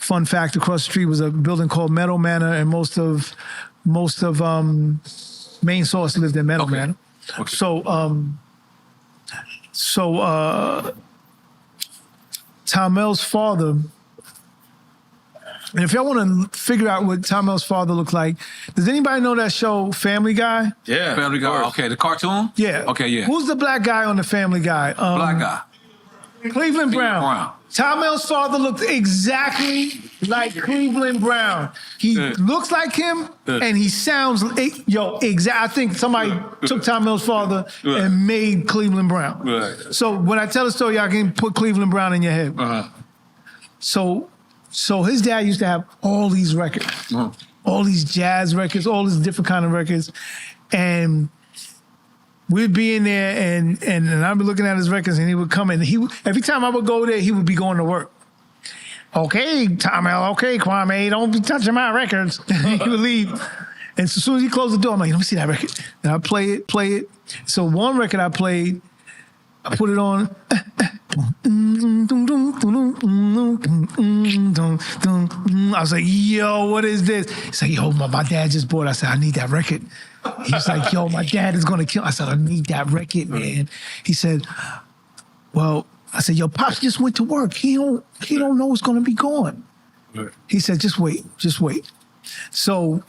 fun fact, across the street was a building called Meadow Manor, and most of Main Source lived in Meadow Manor. Okay. So Tom L's father, and if y'all want to figure out what Tom L's father looked like, does anybody know that show Family Guy? Yeah. Family Guy. Okay, the cartoon? Yeah. Okay, yeah. Who's the black guy on the Family Guy? Black guy. Cleveland Brown. Brown. Tom L's father looked exactly like Cleveland Brown. He looks like him, and he sounds, I think somebody took Tom L's father and made Cleveland Brown. Right. So when I tell the story, y'all can put Cleveland Brown in your head. Uh-huh. So his dad used to have all these records, all these jazz records, all these different kind of records, and we'd be in there, and I'd be looking at his records, and he would come in. Every time I would go there, he would be going to work. Okay, Tom L. Okay, Kwame, don't be touching my records. He would leave, and so as soon as he closed the door, I'm like, let me see that record, and I play it. So one record I played, I put it on. I was like, yo, what is this? He's like, yo, my dad just bought it. I said, I need that record. He's like, yo, my dad is gonna kill. I said, I need that record, man. He said, well, I said, yo, Pops just went to work. He don't know it's gonna be gone. He said, just wait. So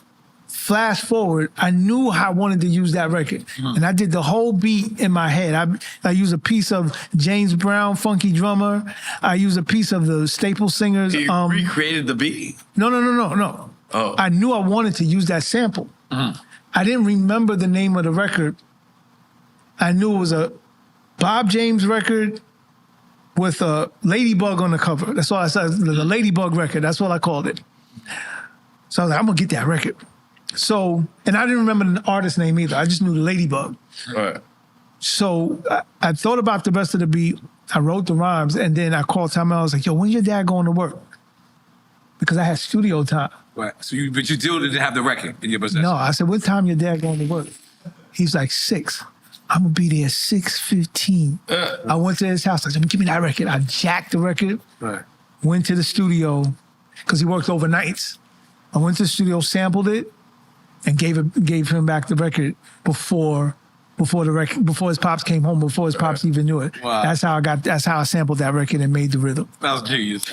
flash forward, I knew I wanted to use that record. And I did the whole beat in my head. I used a piece of James Brown, Funky Drummer. I used a piece of the Staple Singers. You recreated the beat? No. Oh. I knew I wanted to use that sample. I didn't remember the name of the record. I knew it was a Bob James record with a Ladybug on the cover. That's all I said, the Ladybug record. That's what I called it. So I was like, I'm gonna get that record. So, and I didn't remember the artist's name either. I just knew the Ladybug. Right. So I thought about the rest of the beat. I wrote the rhymes, and then I called Tom L. I was like, yo, when's your dad going to work? Because I had studio time. Right. But you still didn't have the record in your possession? No, I said, what time your dad going to work? He's like, 6. I'm going to be there 6:15. I went to his house. I said, give me that record. I jacked the record, went to the studio, because he worked overnights. I went to the studio, sampled it, and gave him back the record before his pops came home, before his pops even knew it. Wow. That's how I sampled that record and made the rhythm. That was genius.